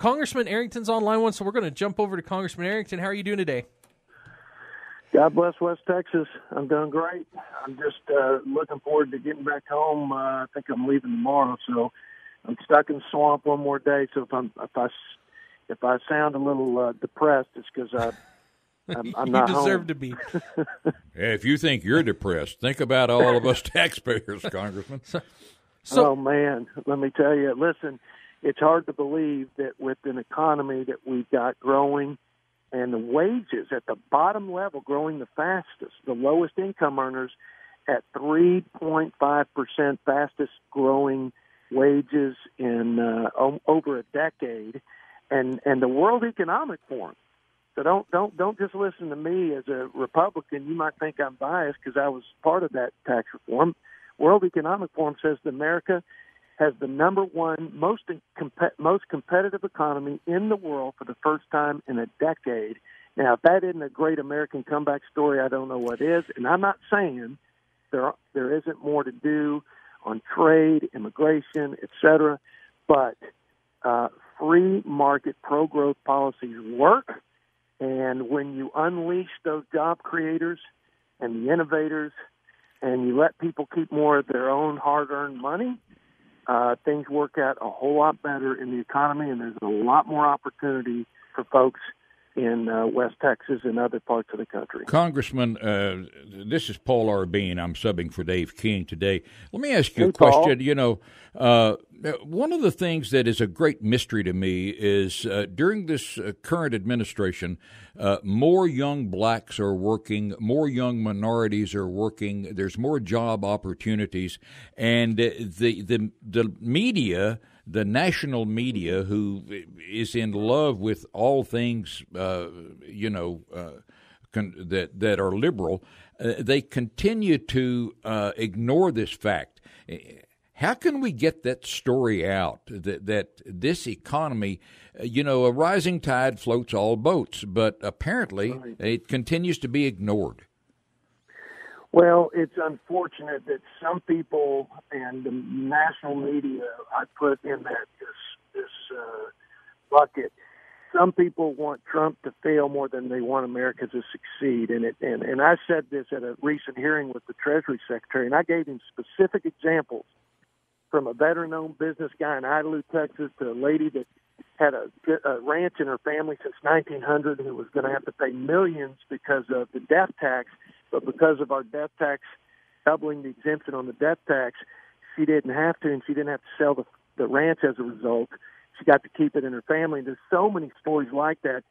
Congressman Arrington's on line one, so we're going to jump over to Congressman Arrington. How are you doing today? God bless West Texas. I'm doing great. I'm just looking forward to getting back home. I think I'm leaving tomorrow, so I'm stuck in the swamp one more day. So if I sound a little depressed, it's because I'm not home. You deserve to be. If you think you're depressed, think about all of us taxpayers, Congressman. Oh, man, let me tell you. Listen, it's hard to believe that with an economy that we've got growing and the wages at the bottom level growing the fastest, the lowest income earners at 3.5% fastest growing wages in over a decade, and the World Economic Forum. So don't just listen to me as a Republican. You might think I'm biased because I was part of that tax reform. World Economic Forum says that America has the number one most competitive economy in the world for the first time in a decade. Now, if that isn't a great American comeback story, I don't know what is. And I'm not saying there isn't more to do on trade, immigration, et cetera, but free market pro-growth policies work. And when you unleash those job creators and the innovators and you let people keep more of their own hard-earned money, things work out a whole lot better in the economy, and there's a lot more opportunity for folks in West Texas and other parts of the country. Congressman, this is Paul Arbeen. I'm subbing for Dave King today. Let me ask you Hey, a question. Paul. You know, one of the things that is a great mystery to me is during this current administration, more young blacks are working, more young minorities are working, there's more job opportunities, and the media, the national media, who is in love with all things, that are liberal, they continue to ignore this fact. How can we get that story out that this economy, a rising tide floats all boats, but apparently it continues to be ignored? Well, it's unfortunate that some people and the national media I put in this bucket. Some people want Trump to fail more than they want America to succeed, and I said this at a recent hearing with the Treasury Secretary, and I gave him specific examples from a veteran-owned business guy in Idlewild, Texas, to a lady that had a ranch in her family since 1900 who was going to have to pay millions because of the death tax. But because of our death tax, doubling the exemption on the death tax, she didn't have to, and she didn't have to sell the ranch as a result. She got to keep it in her family. And there's so many stories like that.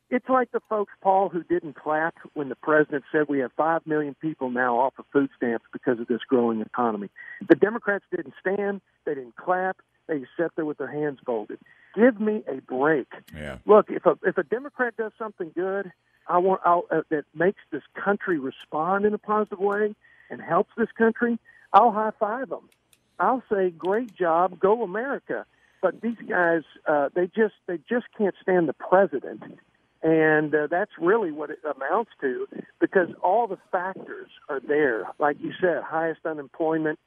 It's like the folks, Paul, who didn't clap when the president said we have 5 million people now off of food stamps because of this growing economy. The Democrats didn't stand. They didn't clap. They just sat there with their hands folded. Give me a break. Yeah. Look, if a Democrat does something good, that makes this country respond in a positive way and helps this country, I'll high-five them. I'll say, great job, go America. But these guys, they just can't stand the president. And that's really what it amounts to, because all the factors are there. Like you said, highest unemployment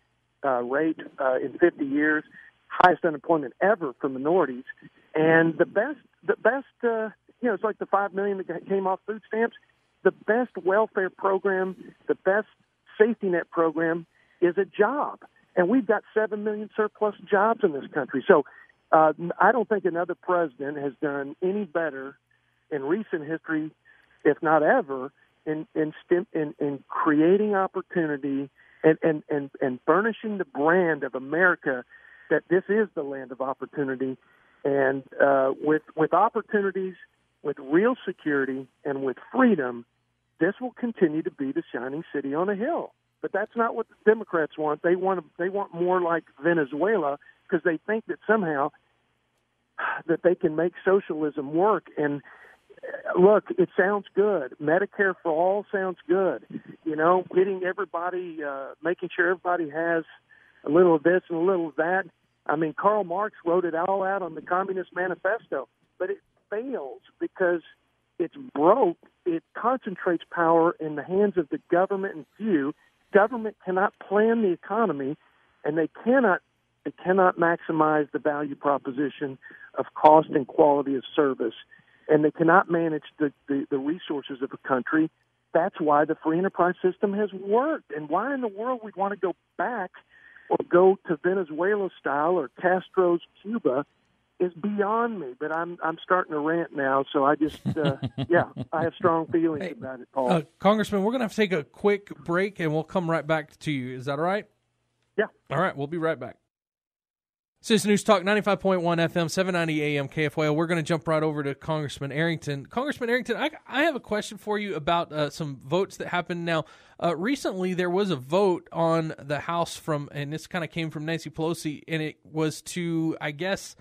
rate in 50 years, highest unemployment ever for minorities, and the best. It's like the 5 million that came off food stamps. The best welfare program, the best safety net program is a job. And we've got 7 million surplus jobs in this country. So I don't think another president has done any better in recent history, if not ever, in creating opportunity and furnishing the brand of America that this is the land of opportunity. And with opportunities, with real security, and with freedom, this will continue to be the shining city on a hill. But that's not what the Democrats want. They want more like Venezuela, because they think that somehow that they can make socialism work. And look, it sounds good. Medicare for all sounds good. Getting everybody, making sure everybody has a little of this and a little of that. I mean, Karl Marx wrote it all out on the Communist Manifesto, but it fails because it's broke. It concentrates power in the hands of the government and few. Government cannot plan the economy, and they cannot They cannot maximize the value proposition of cost and quality of service, and they cannot manage the resources of a country. That's why the free enterprise system has worked. And why in the world we'd want to go back or go to Venezuela style or Castro's Cuba is beyond me. But I'm starting to rant now, so I just, I have strong feelings about it, Paul. Congressman, we're going to have to take a quick break, and we'll come right back to you. Is that all right? Yeah. All right, we'll be right back. Citizen News Talk, 95.1 FM, 790 AM, KFYO. We're going to jump right over to Congressman Arrington. Congressman Arrington, I have a question for you about some votes that happened. Now, recently there was a vote on the House and this kind of came from Nancy Pelosi, and it was to, I guess,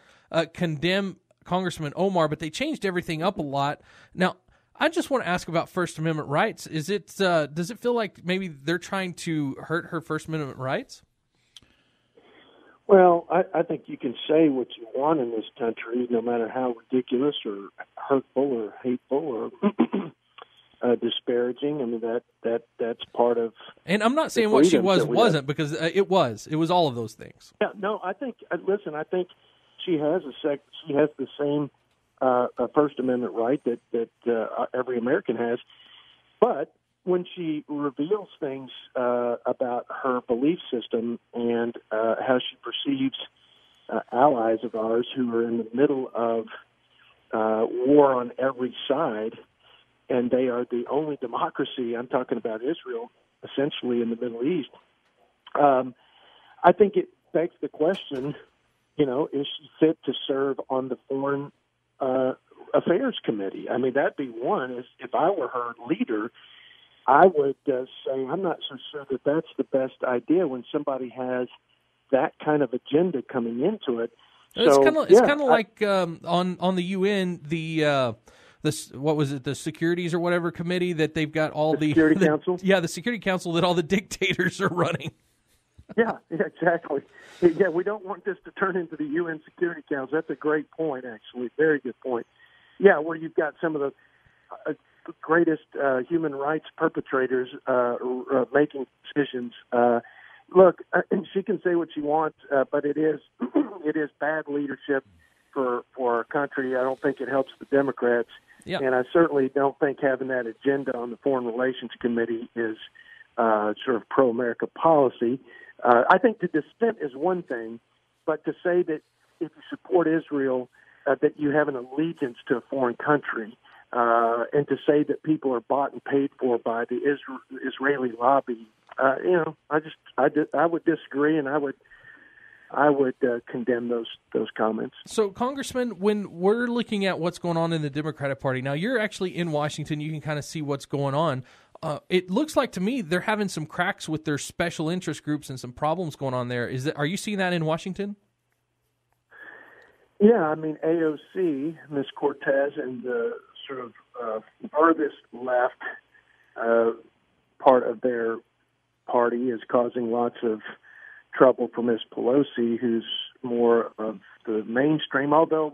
condemn Congressman Omar, but they changed everything up a lot. Now, I just want to ask about First Amendment rights. Does it feel like maybe they're trying to hurt her First Amendment rights? Well, I think you can say what you want in this country, no matter how ridiculous or hurtful or hateful or disparaging. I mean, that's part of. And I'm not saying what she wasn't, because it was. It was all of those things. Yeah, no, I think. Listen, I think she has she has the same First Amendment right that every American has, but when she reveals things about her belief system and how she perceives allies of ours who are in the middle of war on every side, and they are the only democracy, I'm talking about Israel, essentially in the Middle East, I think it begs the question, is she fit to serve on the Foreign Affairs Committee? I mean, that'd be one. If I were her leader, I would say I'm not so sure that that's the best idea when somebody has that kind of agenda coming into it. It's kind of like on the UN, what was it, the Securities or whatever committee that they've got all the Security Council? Yeah, the Security Council that all the dictators are running. Yeah, exactly. Yeah, we don't want this to turn into the UN Security Council. That's a great point, actually. Very good point. Yeah, where you've got some of the greatest human rights perpetrators making decisions. Look, she can say what she wants, but it is bad leadership for our country. I don't think it helps the Democrats, and I certainly don't think having that agenda on the Foreign Relations Committee is sort of pro-America policy. I think to dissent is one thing, but to say that if you support Israel, that you have an allegiance to a foreign country, and to say that people are bought and paid for by the Israeli lobby, I would disagree, and I would condemn those comments. So, Congressman, when we're looking at what's going on in the Democratic Party, now you're actually in Washington, you can kind of see what's going on. It looks like to me they're having some cracks with their special interest groups and some problems going on there. Are you seeing that in Washington? Yeah, I mean, AOC, Ms. Cortez, and the sort of furthest left part of their party is causing lots of trouble for Ms. Pelosi, who's more of the mainstream, although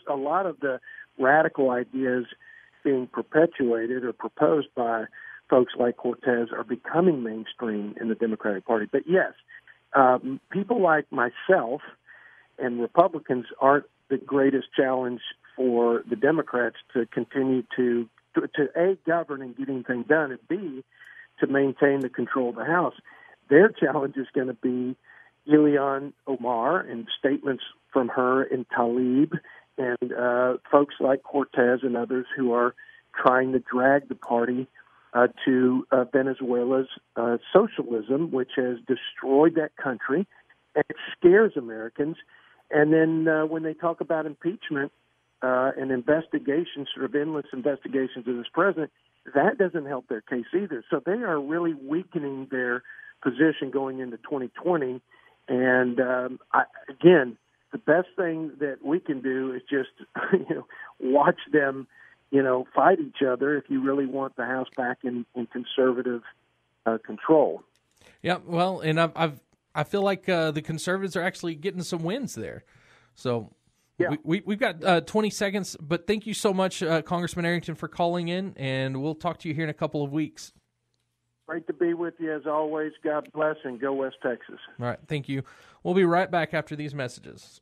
a lot of the radical ideas being perpetuated or proposed by folks like Cortez are becoming mainstream in the Democratic Party. But yes, people like myself and Republicans aren't the greatest challenge for the Democrats to continue to A, govern and get anything done, and B, to maintain the control of the House. Their challenge is going to be Ilhan Omar and statements from her and Tlaib and folks like Cortez and others who are trying to drag the party to Venezuela's socialism, which has destroyed that country, and it scares Americans. And then when they talk about impeachment and investigations, sort of endless investigations of this president, that doesn't help their case either. So they are really weakening their position going into 2020. And again, the best thing that we can do is just watch them fight each other if you really want the House back in conservative control. Yeah, well, and I feel like the conservatives are actually getting some wins there. So yeah. We've got 20 seconds, but thank you so much, Congressman Arrington, for calling in, and we'll talk to you here in a couple of weeks. Great to be with you as always. God bless and go West Texas. All right, thank you. We'll be right back after these messages.